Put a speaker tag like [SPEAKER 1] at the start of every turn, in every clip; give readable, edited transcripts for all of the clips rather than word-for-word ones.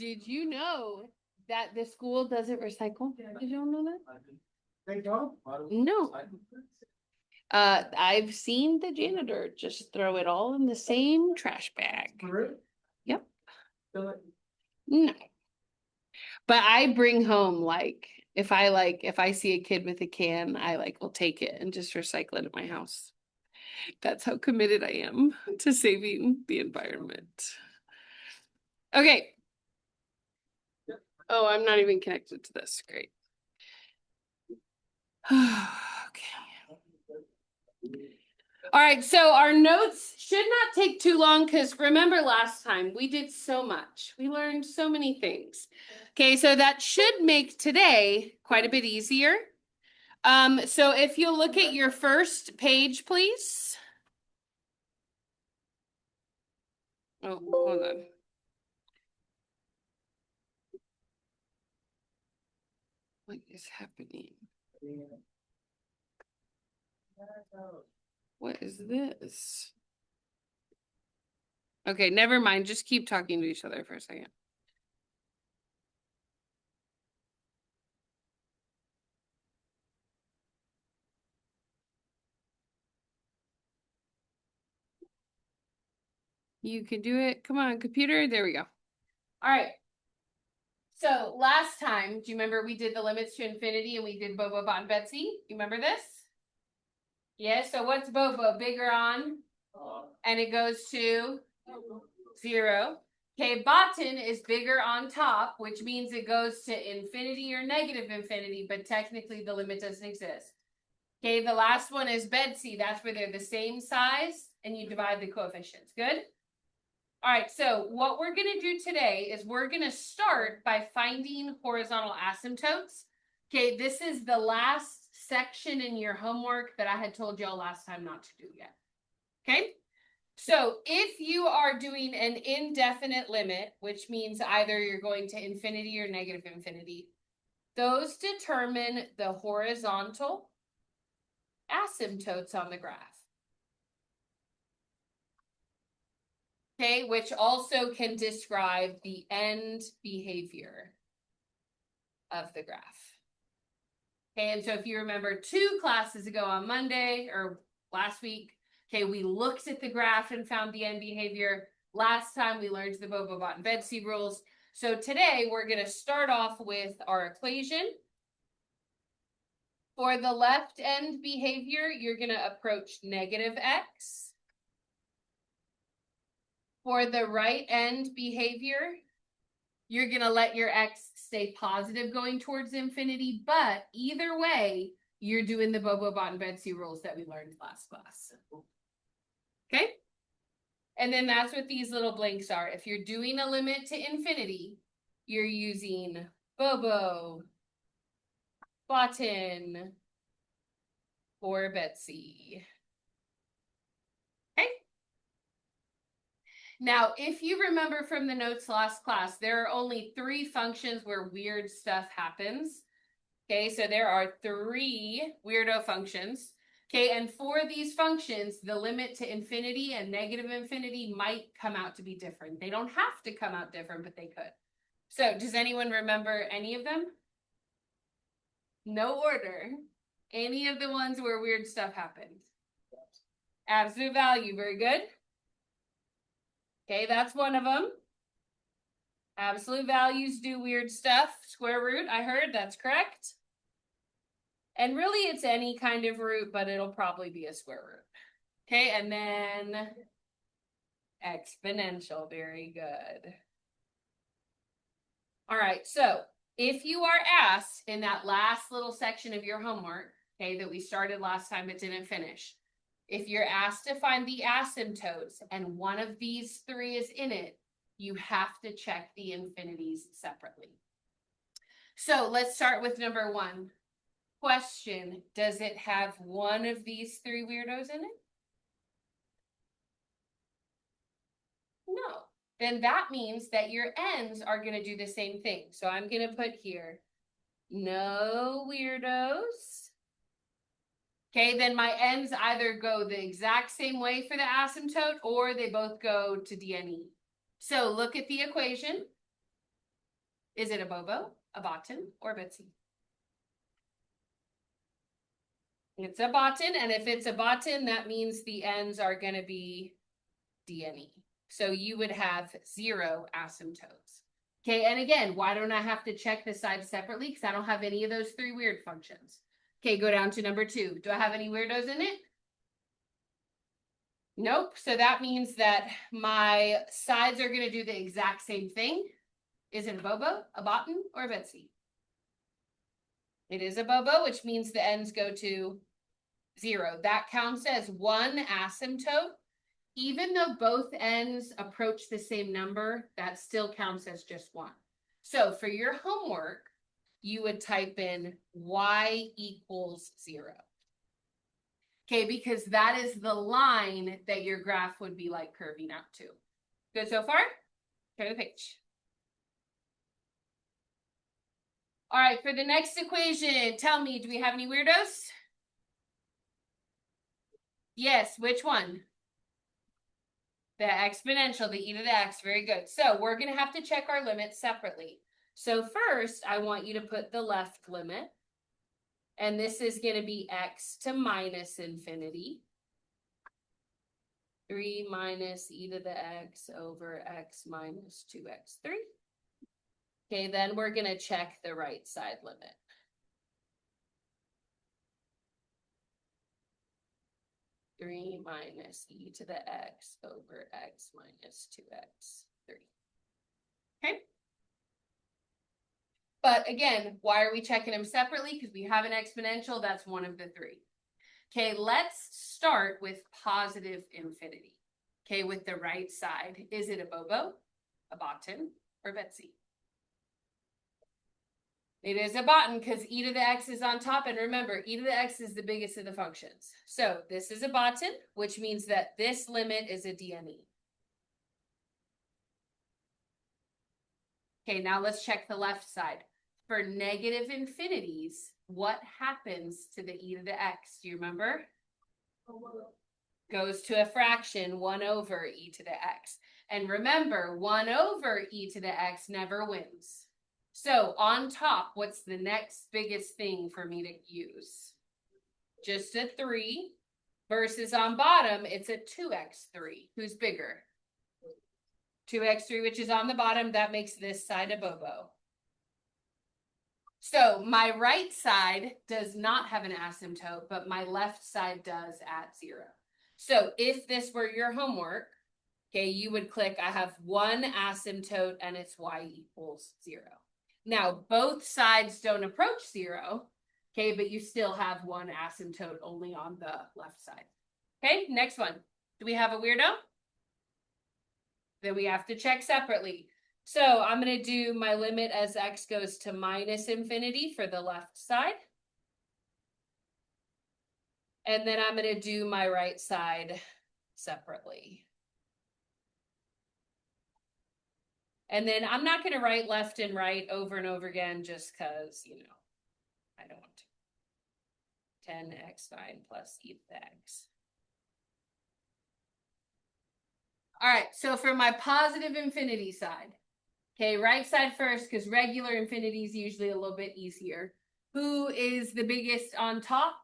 [SPEAKER 1] Did you know that the school doesn't recycle? Did y'all know that?
[SPEAKER 2] They don't?
[SPEAKER 1] No. I've seen the janitor just throw it all in the same trash bag.
[SPEAKER 2] Really?
[SPEAKER 1] Yep.
[SPEAKER 2] So,
[SPEAKER 1] No. But I bring home if I see a kid with a can, I will take it and just recycle it at my house. That's how committed I am to saving the environment. Okay. Oh, I'm not even connected to this. Great. Okay. All right, so our notes should not take too long because remember last time we did so much. We learned so many things. Okay, so that should make today quite a bit easier. So if you'll look at your first page, please. Oh, hold on. What is happening? What is this? Okay, never mind. Just keep talking to each other for a second. You can do it. Come on, computer. There we go. All right. So last time, do you remember we did the limits to infinity and we did Bobo, Bot, and Betsy? You remember this? Yeah, so what's Bobo? Bigger on? And it goes to 0. Okay, Botan is bigger on top, which means it goes to infinity or negative infinity, but technically the limit doesn't exist. Okay, the last one is Betsy. That's where they're the same size and you divide the coefficients. Good? All right, so what we're going to do today is we're going to start by finding horizontal asymptotes. Okay, this is the last section in your homework that I had told y'all last time not to do yet. Okay, so if you are doing an indefinite limit, which means either you're going to infinity or negative infinity, those determine the horizontal asymptotes on the graph. Okay, which also can describe the end behavior of the graph. Okay, and so if you remember 2 classes ago on Monday or last week, okay, we looked at the graph and found the end behavior. Last time we learned the Bobo, Bot, and Betsy rules. So today we're going to start off with our equation. For the left end behavior, you're going to approach negative x. For the right end behavior, you're going to let your x stay positive going towards infinity, but either way, you're doing the Bobo, Bot, and Betsy rules that we learned last class. Okay? And then that's what these little blanks are. If you're doing a limit to infinity, you're using Bobo, Botan, or Betsy. Okay? Now, if you remember from the notes last class, there are only 3 functions where weird stuff happens. Okay, so there are 3 weirdo functions. Okay, and for these functions, the limit to infinity and negative infinity might come out to be different. They don't have to come out different, but they could. So does anyone remember any of them? No order. Any of the ones where weird stuff happened? Absolute value, very good. Okay, that's one of them. Absolute values do weird stuff. Square root, I heard, that's correct. And really it's any kind of root, but it'll probably be a square root. Okay, and then exponential, very good. All right, so if you are asked in that last little section of your homework, okay, that we started last time but didn't finish, if you're asked to find the asymptotes and one of these 3 is in it, you have to check the infinities separately. So let's start with number 1. Question, does it have one of these 3 weirdos in it? No. Then that means that your ends are going to do the same thing. So I'm going to put here, no weirdos. Okay, then my ends either go the exact same way for the asymptote or they both go to DNE. So look at the equation. Is it a Bobo, a Botan, or a Betsy? It's a Botan, and if it's a Botan, that means the ends are going to be DNE. So you would have 0 asymptotes. Okay, and again, why don't I have to check the sides separately? Because I don't have any of those 3 weird functions. Okay, go down to number 2. Do I have any weirdos in it? Nope. So that means that my sides are going to do the exact same thing. Is it a Bobo, a Botan, or a Betsy? It is a Bobo, which means the ends go to 0. That counts as 1 asymptote. Even though both ends approach the same number, that still counts as just 1. So for your homework, you would type in y equals 0. Okay, because that is the line that your graph would be like curving out to. Good so far? Turn the page. All right, for the next equation, tell me, do we have any weirdos? Yes, which one? The exponential, the e to the x, very good. So we're gonna have to check our limits separately. So first, I want you to put the left limit. And this is gonna be x to minus infinity. 3 minus e to the x over x minus 2x3. Okay, then we're gonna check the right side limit. Three minus e to the x over x minus 2x3. Okay. But again, why are we checking them separately? Because we have an exponential, that's one of the 3. Okay, let's start with positive infinity. Okay, with the right side. Is it a Bobo, a Botan, or Betsy? It is a Botan because e to the x is on top. And remember, e to the x is the biggest of the functions. So this is a Botan, which means that this limit is a DNE. Okay, now let's check the left side. For negative infinities, what happens to the e to the x? Do you remember? Goes to a fraction, 1 over e to the x. And remember, 1 over e to the x never wins. So on top, what's the next biggest thing for me to use? Just a 3 versus on bottom, it's a 2x3. Who's bigger? 2x3, which is on the bottom, that makes this side a Bobo. So my right side does not have an asymptote, but my left side does at 0. So if this were your homework, okay, you would click, I have 1 asymptote and it's y equals 0. Now, both sides don't approach 0, okay, but you still have 1 asymptote only on the left side. Okay, next one. Do we have a weirdo? Then we have to check separately. So I'm going to do my limit as x goes to minus infinity for the left side. And then I'm going to do my right side separately. And then I'm not going to write left and right over and over again just because, you know, I don't want to. 10x9 plus e to the x. All right, so for my positive infinity side, okay, right side first, because regular infinity is usually a little bit easier. Who is the biggest on top?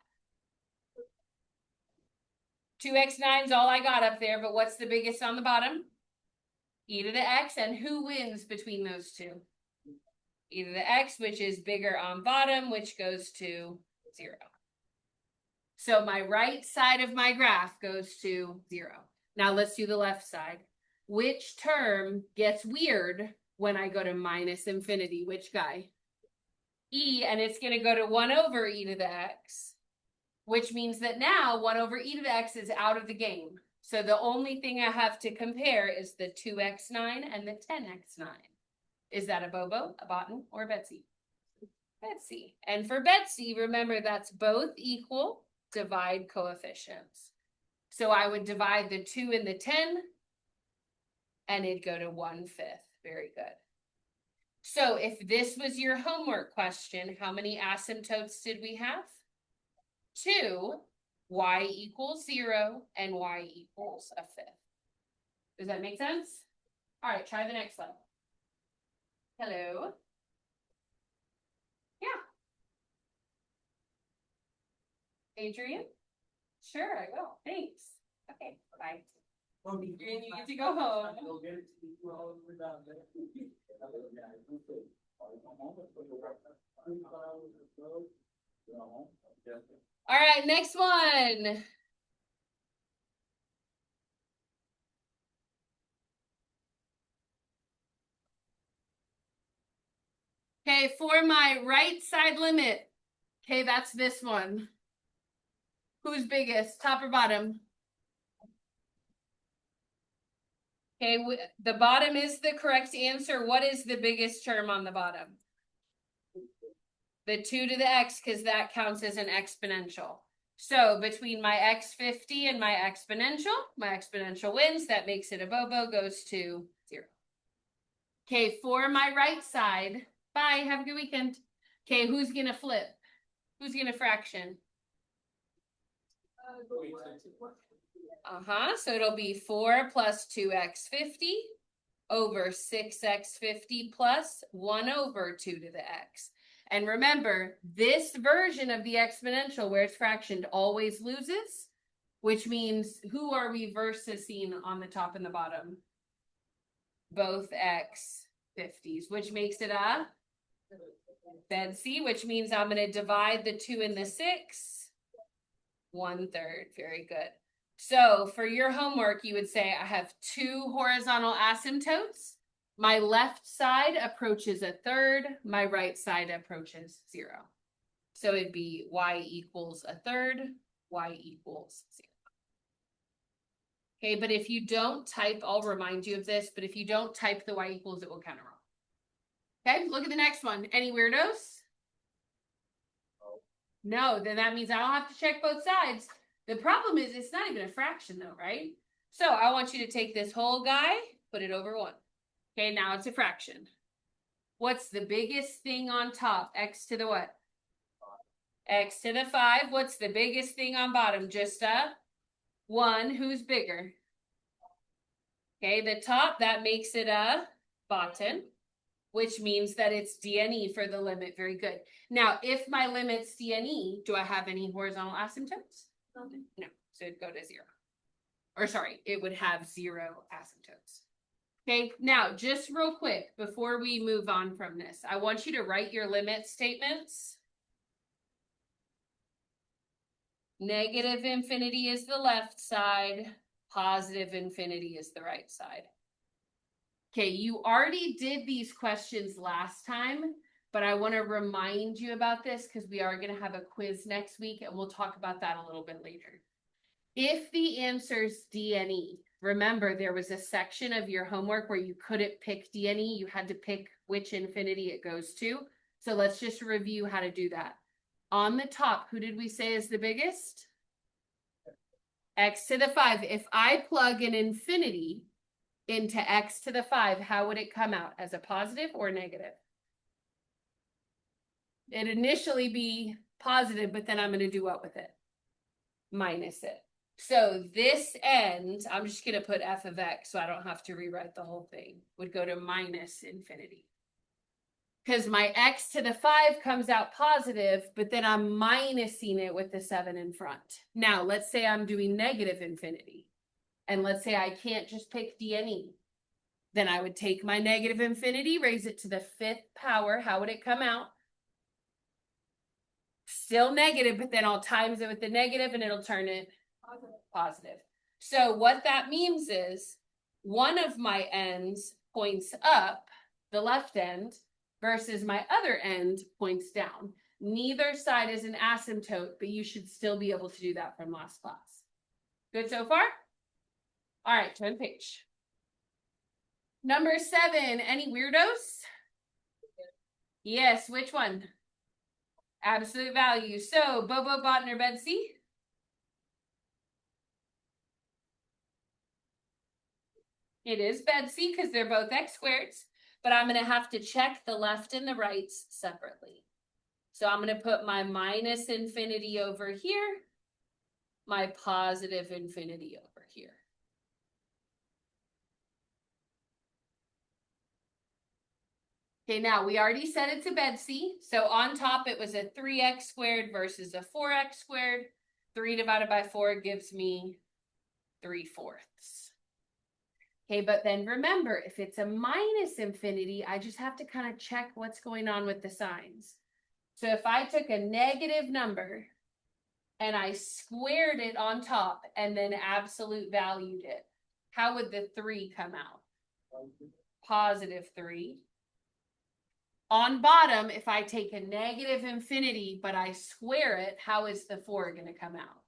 [SPEAKER 1] 2x9 is all I got up there, but what's the biggest on the bottom? E to the x, and who wins between those two? E to the x, which is bigger on bottom, which goes to 0. So my right side of my graph goes to 0. Now let's do the left side. Which term gets weird when I go to minus infinity? Which guy? E, and it's going to go to 1 over e to the x, which means that now 1 over e to the x is out of the game. So the only thing I have to compare is the 2x9 and the 10x9. Is that a Bobo, a Botan, or a Betsy? Betsy. And for Betsy, remember that's both equal, divide coefficients. So I would divide the 2 and the 10, and it'd go to 1/5. Very good. So if this was your homework question, how many asymptotes did we have? 2, y equals 0, and y equals 1/5. Does that make sense? All right, try the next one. Hello. Adrian? Sure, I will. Thanks. Okay, bye. You get to go home. All right, next one. Okay, for my right side limit. Okay, that's this one. Who's biggest, top or bottom? Okay, the bottom is the correct answer. What is the biggest term on the bottom? The 2 to the x, because that counts as an exponential. So between my x50 and my exponential wins. That makes it a bobo, goes to 0. Okay, for my right side, bye, have a good weekend. Okay, who's going to flip? Who's going to fraction? So it'll be 4 plus 2x50 over 6x50 plus 1 over 2 to the x. And remember, this version of the exponential where it's fractioned always loses, which means who are we versing on the top and the bottom? Both x50s, which makes it a Betsy, which means I'm going to divide the 2 and the 6, 1/3. Very good. So for your homework, you would say I have 2 horizontal asymptotes. My left side approaches 1/3. My right side approaches 0. So it'd be y equals 1/3, y equals 0. Okay, but if you don't type, I'll remind you of this, but if you don't type the y equals, it will count wrong. Okay, look at the next one. Any weirdos? No, then that means I don't have to check both sides. The problem is it's not even a fraction though, right? So I want you to take this whole guy, put it over 1. Okay, now it's a fraction. What's the biggest thing on top? X to the what? X to the 5. What's the biggest thing on bottom? Just a 1. Who's bigger? Okay, the top, that makes it a bottom, which means that it's DNE for the limit. Very good. Now, if my limit's DNE, do I have any horizontal asymptotes? No, so it'd go to 0. Or sorry, it would have 0 asymptotes. Okay, now just real quick, before we move on from this, I want you to write your limit statements. Negative infinity is the left side, positive infinity is the right side. Okay, you already did these questions last time, but I want to remind you about this because we are going to have a quiz next week and we'll talk about that a little bit later. If the answer's DNE, remember there was a section of your homework where you couldn't pick DNE, you had to pick which infinity it goes to. So let's just review how to do that. On the top, who did we say is the biggest? X to the 5. If I plug an infinity into x to the 5, how would it come out? As a positive or negative? It'd initially be positive, but then I'm going to do what with it? Minus it. So this end, I'm just going to put f of x so I don't have to rewrite the whole thing, would go to minus infinity. Because my x to the 5 comes out positive, but then I'm minusing it with the 7 in front. Now, let's say I'm doing negative infinity. And let's say I can't just pick DNE. Then I would take my negative infinity, raise it to the 5th power. How would it come out? Still negative, but then I'll times it with the negative and it'll turn it positive. So what that means is one of my ends points up, the left end, versus my other end points down. Neither side is an asymptote, but you should still be able to do that from last class. Good so far? All right, turn the page. Number 7, any weirdos? Yes, which one? Absolute value. So, Bobo, Botner, Betsy? It is Betsy because they're both x squareds, but I'm going to have to check the left and the rights separately. So I'm going to put my minus infinity over here, my positive infinity over here. Okay, now we already set it to Betsy. So on top, it was a 3x squared versus a 4x squared. 3 divided by 4 gives me 3/4. Okay, but then remember, if it's a minus infinity, I just have to kind of check what's going on with the signs. So if I took a negative number and I squared it on top and then absolute valued it, how would the 3 come out? Positive 3. On bottom, if I take a negative infinity, but I square it, how is the 4 going to come out?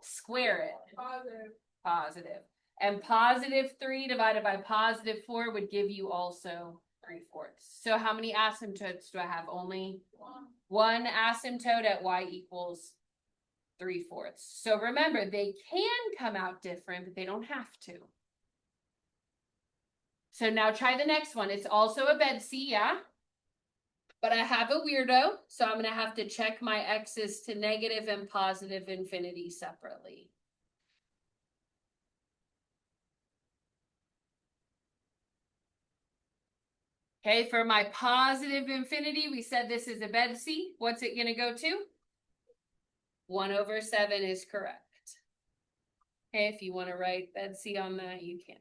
[SPEAKER 1] Square it.
[SPEAKER 2] Positive.
[SPEAKER 1] Positive. And positive 3 divided by positive 4 would give you also 3/4. So how many asymptotes do I have? Only one asymptote at y equals 3/4. So remember, they can come out different, but they don't have to. So now try the next one. It's also a bed-C, yeah? But I have a weirdo, so I'm going to have to check my x's to negative and positive infinity separately. Okay, for my positive infinity, we said this is a bed-C. What's it going to go to? 1/7 is correct. Okay, if you want to write bed-C on that, you can.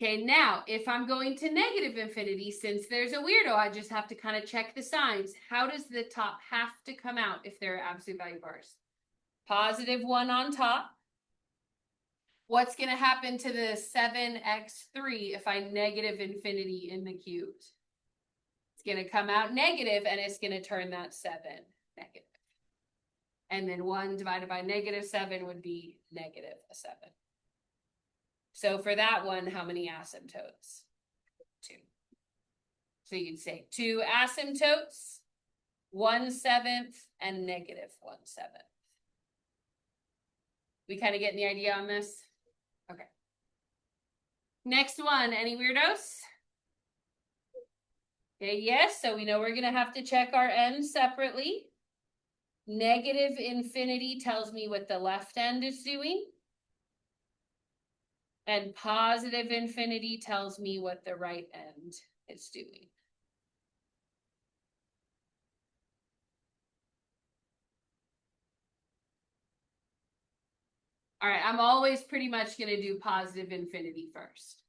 [SPEAKER 1] Okay, now, if I'm going to negative infinity, since there's a weirdo, I just have to kind of check the signs. How does the top have to come out if there are absolute value bars? Positive 1 on top. What's going to happen to the 7x3 if I negative infinity in the cubed? It's going to come out negative, and it's going to turn that 7 negative. And then 1 divided by -7 would be -7. So for that one, how many asymptotes? 2. So you'd say 2 asymptotes, 1/7, and -1/7. We kind of getting the idea on this? Okay. Next one, any weirdos? Okay, yes, so we know we're going to have to check our ends separately. Negative infinity tells me what the left end is doing. And positive infinity tells me what the right end is doing. All right, I'm always pretty much going to do positive infinity first.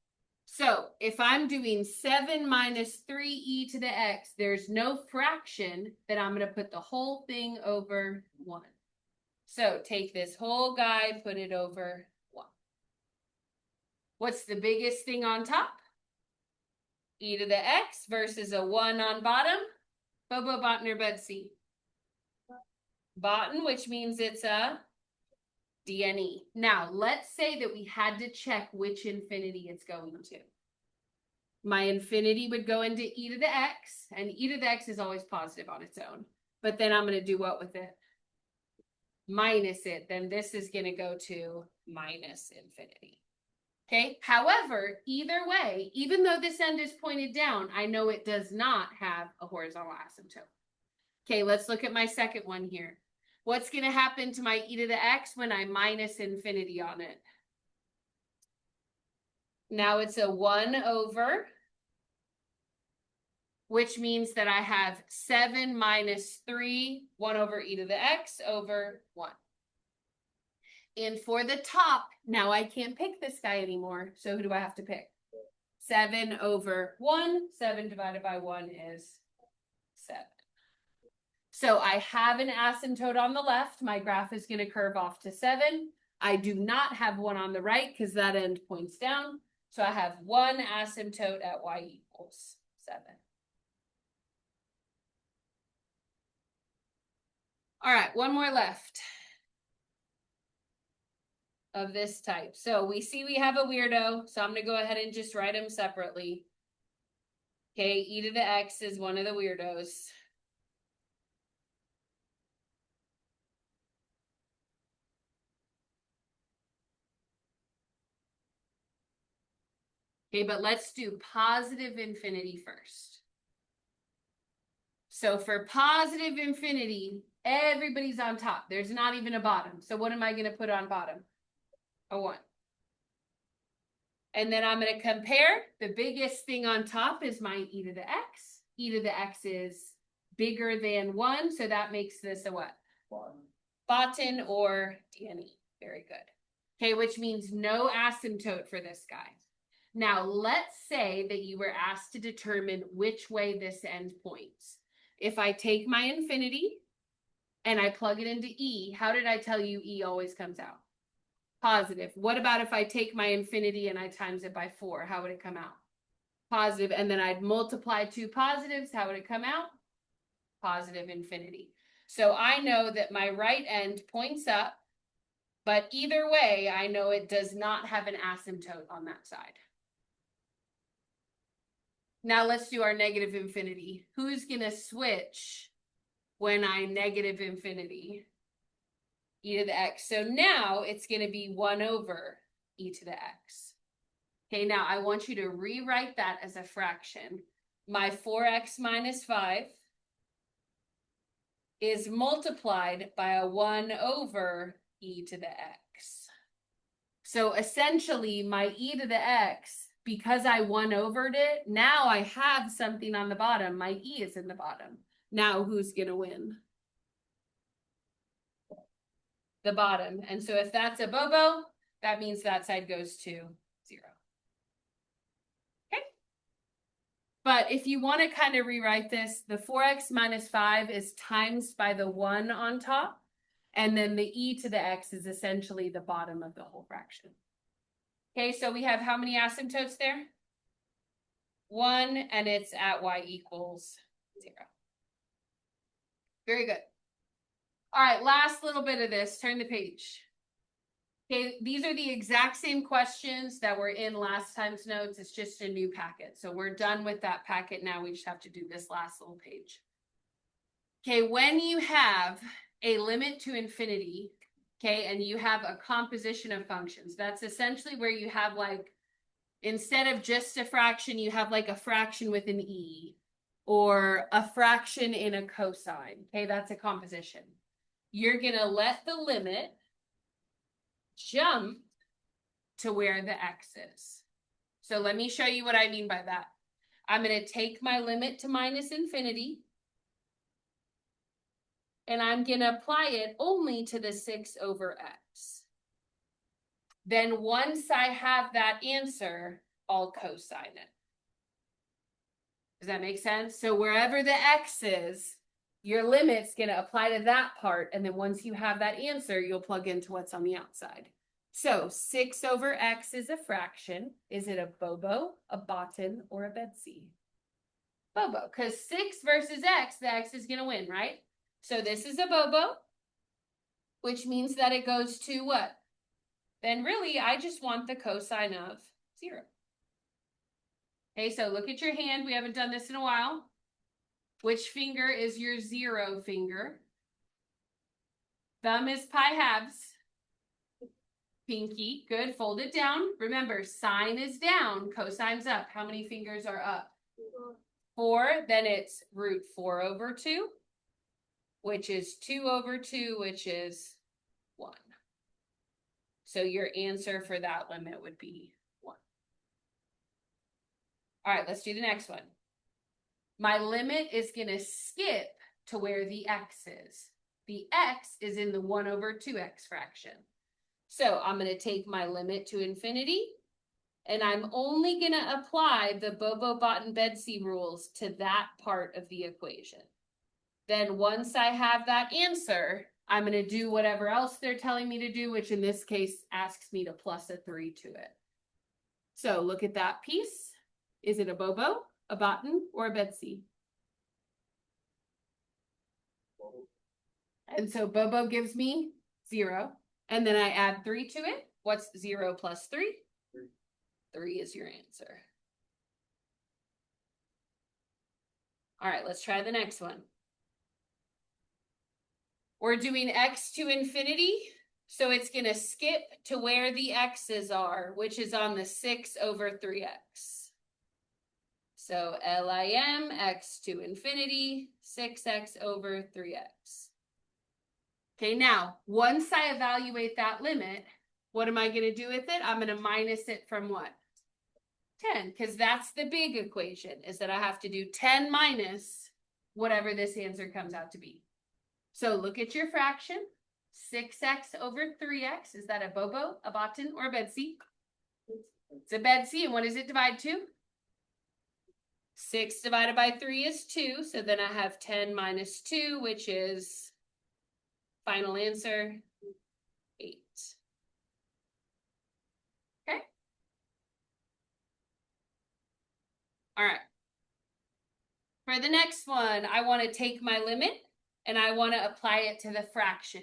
[SPEAKER 1] So if I'm doing 7 minus 3e to the x, there's no fraction that I'm going to put the whole thing over 1. So take this whole guy, put it over 1. What's the biggest thing on top? E to the x versus a 1 on bottom. Bobo, Botner, bed-C. Botan, which means it's a DNE. Now, let's say that we had to check which infinity it's going to. My infinity would go into e to the x, and e to the x is always positive on its own. But then I'm going to do what with it? Minus it. Then this is going to go to minus infinity. Okay, however, either way, even though this end is pointed down, I know it does not have a horizontal asymptote. Okay, let's look at my second one here. What's going to happen to my e to the x when I minus infinity on it? Now it's a 1/, which means that I have 7 minus 3, 1/e to the x over 1. And for the top, now I can't pick this guy anymore. So who do I have to pick? 7/1. 7 divided by 1 is 7. So I have an asymptote on the left. My graph is going to curve off to 7. I do not have one on the right because that end points down. So I have one asymptote at y equals 7. All right, one more left of this type. So we see we have a weirdo, so I'm going to go ahead and just write them separately. Okay, e to the x is one of the weirdos. Okay, but let's do positive infinity first. So for positive infinity, everybody's on top. There's not even a bottom. So what am I going to put on bottom? A 1. And then I'm going to compare. The biggest thing on top is my e to the x. E to the x is bigger than 1, so that makes this a what? Bottom or Danny. Very good. Okay, which means no asymptote for this guy. Now, let's say that you were asked to determine which way this end points. If I take my infinity and I plug it into E, how did I tell you E always comes out? Positive. What about if I take my infinity and I times it by 4? How would it come out? Positive. And then I'd multiply two positives. How would it come out? Positive infinity. So I know that my right end points up, but either way, I know it does not have an asymptote on that side. Now let's do our negative infinity. Who's going to switch when I negative infinity? E to the x. So now it's going to be 1 over e to the x. Okay, now I want you to rewrite that as a fraction. My 4x minus 5 is multiplied by a 1 over e to the x. So essentially, my e to the x, because I 1/overed it, now I have something on the bottom. My e is in the bottom. Now who's going to win? The bottom. And so if that's a bobo, that means that side goes to 0. Okay. But if you want to kind of rewrite this, the 4x minus 5 is times by the 1 on top. And then the e to the x is essentially the bottom of the whole fraction. Okay, so we have how many asymptotes there? 1, and it's at y equals 0. Very good. All right, last little bit of this. Turn the page. Okay, these are the exact same questions that were in last time's notes. It's just a new packet. So we're done with that packet now. We just have to do this last little page. Okay, when you have a limit to infinity, okay, and you have a composition of functions, that's essentially where you have like, instead of just a fraction, you have like a fraction with an e, or a fraction in a cosine. Okay, that's a composition. You're going to let the limit jump to where the x is. So let me show you what I mean by that. I'm going to take my limit to minus infinity, and I'm going to apply it only to the 6 over x. Then once I have that answer, I'll cosine it. Does that make sense? So wherever the x is, your limit's going to apply to that part, and then once you have that answer, you'll plug into what's on the outside. So 6 over x is a fraction. Is it a bobo, a bottom, or a Betsy? Bobo, because 6 versus x, the x is going to win, right? So this is a bobo, which means that it goes to what? Then really, I just want the cosine of 0. Okay, so look at your hand. We haven't done this in a while. Which finger is your 0 finger? Thumb is pi halves. Pinky, good. Fold it down. Remember, sine is down, cosine's up. How many fingers are up? 4. Then it's root 4 over 2, which is 2 over 2, which is 1. So your answer for that limit would be 1. All right, let's do the next one. My limit is going to skip to where the x is. The x is in the 1 over 2x fraction. So I'm going to take my limit to infinity, and I'm only going to apply the Bobo, Bot, and Betsy rules to that part of the equation. Then once I have that answer, I'm going to do whatever else they're telling me to do, which in this case asks me to plus a 3 to it. So look at that piece. Is it a Bobo, a Bottom, or a Betsy? And so Bobo gives me 0. And then I add 3 to it. What's 0 plus 3? 3 is your answer. All right, let's try the next one. We're doing x to infinity. So it's going to skip to where the x's are, which is on the 6 over 3x. So LIM, x to infinity, 6x over 3x. Okay, now, once I evaluate that limit, what am I going to do with it? I'm going to minus it from what? 10, because that's the big equation, is that I have to do 10 minus whatever this answer comes out to be. So look at your fraction. 6x over 3x. Is that a Bobo, a Botan, or a Betsy? It's a Betsy. And what does it divide to? 6 divided by 3 is 2. So then I have 10 minus 2, which is final answer 8. Okay. All right. For the next one, I want to take my limit and I want to apply it to the fraction.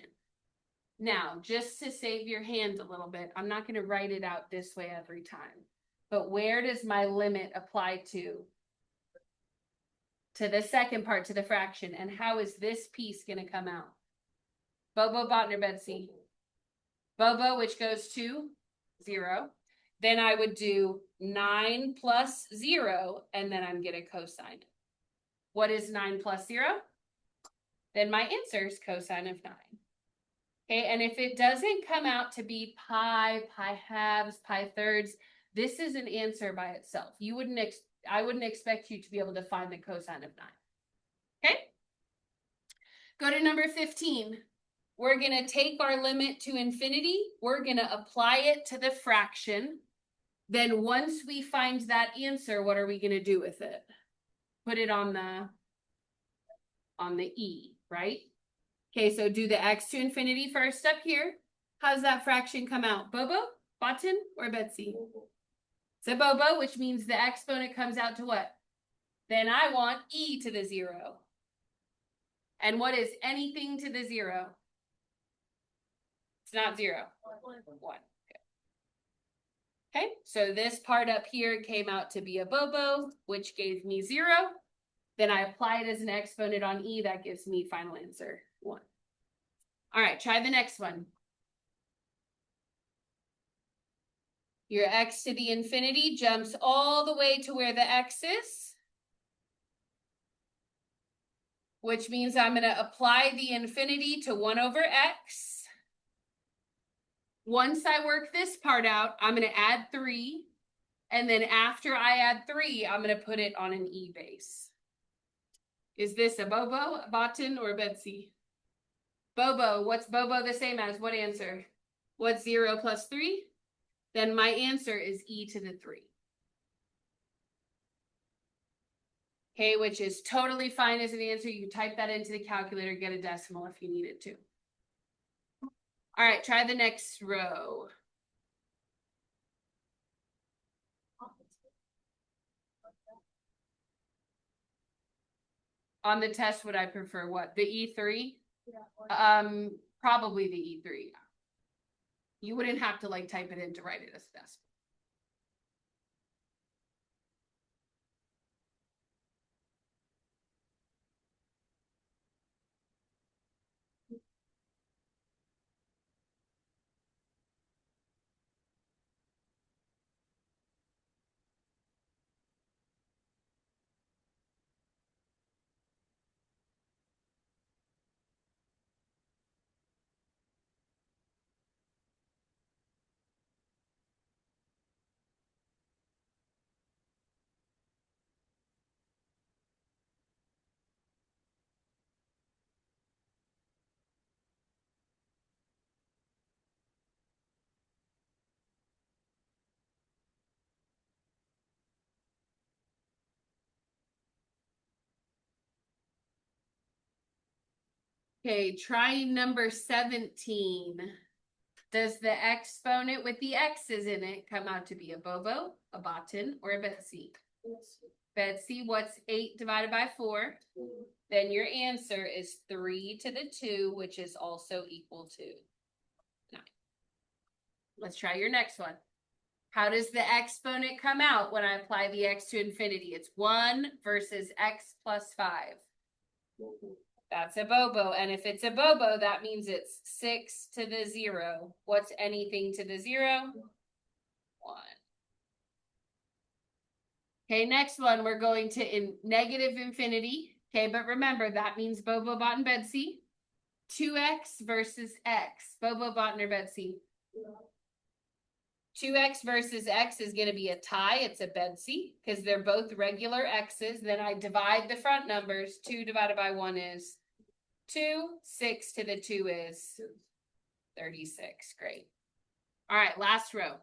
[SPEAKER 1] Now, just to save your hand a little bit, I'm not going to write it out this way every time. But where does my limit apply to? To the second part, to the fraction. And how is this piece going to come out? Bobo, Botner, Betsy. Bobo, which goes to 0. Then I would do 9 plus 0, and then I'm getting a cosine. What is 9 plus 0? Then my answer is cosine of 9. Okay, and if it doesn't come out to be pi, pi halves, pi thirds, this is an answer by itself. I wouldn't expect you to be able to find the cosine of 9. Okay? Go to number 15. We're going to take our limit to infinity. We're going to apply it to the fraction. Then once we find that answer, what are we going to do with it? Put it on the e, right? Okay, so do the x to infinity first up here. How's that fraction come out? Bobo, Botan, or Betsy? It's a Bobo, which means the exponent comes out to what? Then I want e to the 0. And what is anything to the 0? It's not 0. 1. Okay, so this part up here came out to be a Bobo, which gave me 0. Then I apply it as an exponent on e. That gives me final answer 1. All right, try the next one. Your x to the infinity jumps all the way to where the x is, which means I'm going to apply the infinity to 1 over x. Once I work this part out, I'm going to add 3. And then after I add 3, I'm going to put it on an e base. Is this a Bobo, a Botan, or a Betsy? Bobo. What's Bobo the same as? What answer? What's 0 plus 3? Then my answer is e to the 3. Okay, which is totally fine as an answer. You can type that into the calculator, get a decimal if you needed to. All right, try the next row. On the test, would I prefer what? The E3? Yeah. Probably the E3. You wouldn't have to like type it in to write it as a decimal. Okay, try number 17. Does the exponent with the x's in it come out to be a Bobo, a Botan, or a Betsy? Betsy, what's 8 divided by 4? Then your answer is 3 to the 2, which is also equal to 9. Let's try your next one. How does the exponent come out when I apply the x to infinity? It's 1 versus x plus 5. That's a Bobo. And if it's a Bobo, that means it's 6 to the 0. What's anything to the 0? 1. Okay, next one, we're going to negative infinity. Okay, but remember, that means Bobo, Botan, Betsy. 2x versus x. Bobo, Botan, or Betsy? 2x versus x is going to be a tie. It's a Betsy because they're both regular x's. Then I divide the front numbers. 2 divided by 1 is 2. 6 to the 2 is 36. Great. All right, last row.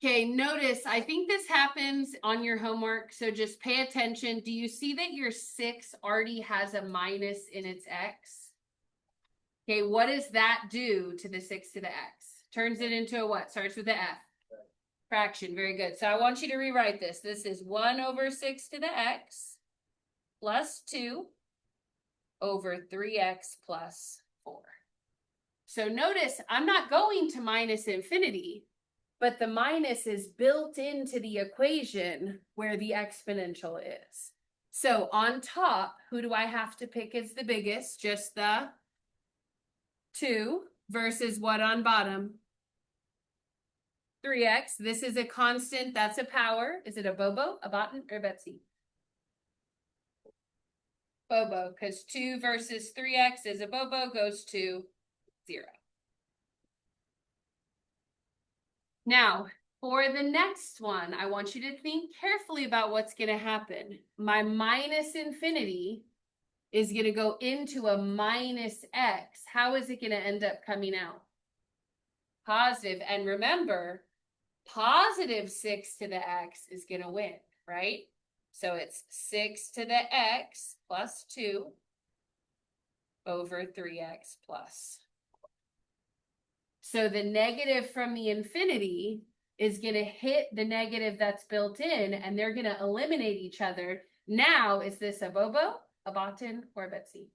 [SPEAKER 1] Okay, notice, I think this happens on your homework, so just pay attention. Do you see that your 6 already has a minus in its x? Okay, what does that do to the 6 to the x? Turns it into a what? Starts with the f. Fraction, very good. So I want you to rewrite this. This is 1 over 6 to the x plus 2 over 3x plus 4. So notice, I'm not going to minus infinity, but the minus is built into the equation where the exponential is. So on top, who do I have to pick as the biggest? Just the 2 versus what on bottom? 3x. This is a constant. That's a power. Is it a Bobo, a Botan, or a Betsy? Bobo, because 2 versus 3x is a Bobo, goes to 0. Now, for the next one, I want you to think carefully about what's going to happen. My minus infinity is going to go into a minus x. How is it going to end up coming out? Positive. And remember, positive 6 to the x is going to win, right? So it's 6 to the x plus 2 over 3x plus. So the negative from the infinity is going to hit the negative that's built in, and they're going to eliminate each other. Now, is this a Bobo, a Botan, or a Betsy?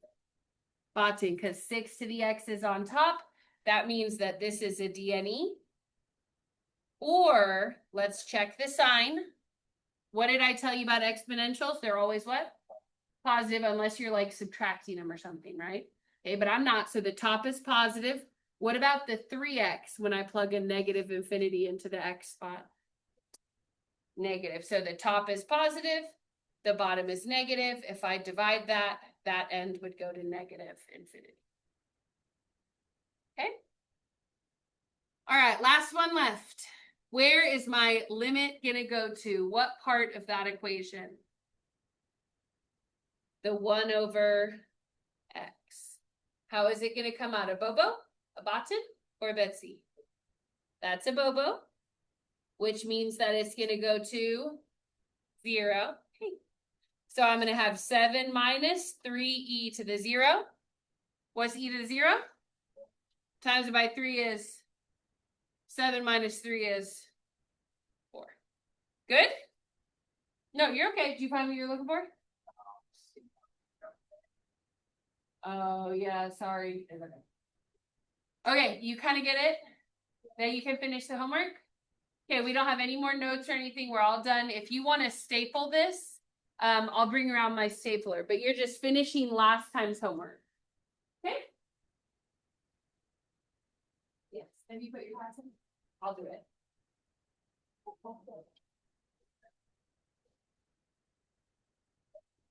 [SPEAKER 1] Botan, because 6 to the x is on top. That means that this is a DNE. Or, let's check the sign. What did I tell you about exponentials? They're always what? Positive, unless you're like subtracting them or something, right? Okay, but I'm not. So the top is positive. What about the 3x when I plug in negative infinity into the x spot? Negative. So the top is positive, the bottom is negative. If I divide that, that end would go to negative infinity. Okay? All right, last one left. Where is my limit going to go to? What part of that equation? The 1 over x. How is it going to come out? A Bobo? A Botan? Or a Betsy? That's a Bobo, which means that it's going to go to 0. Okay. So I'm going to have 7 minus 3e to the 0. What's e to the 0? Times it by 3 is 7 minus 3 is 4. Good? No, you're okay. Did you find what you're looking for? Oh, yeah, sorry. Okay, you kind of get it? Now you can finish the homework? Okay, we don't have any more notes or anything. We're all done. If you want to staple this, I'll bring around my stapler, but you're just finishing last time's homework. Okay? Yes. Have you put your class in? I'll do it.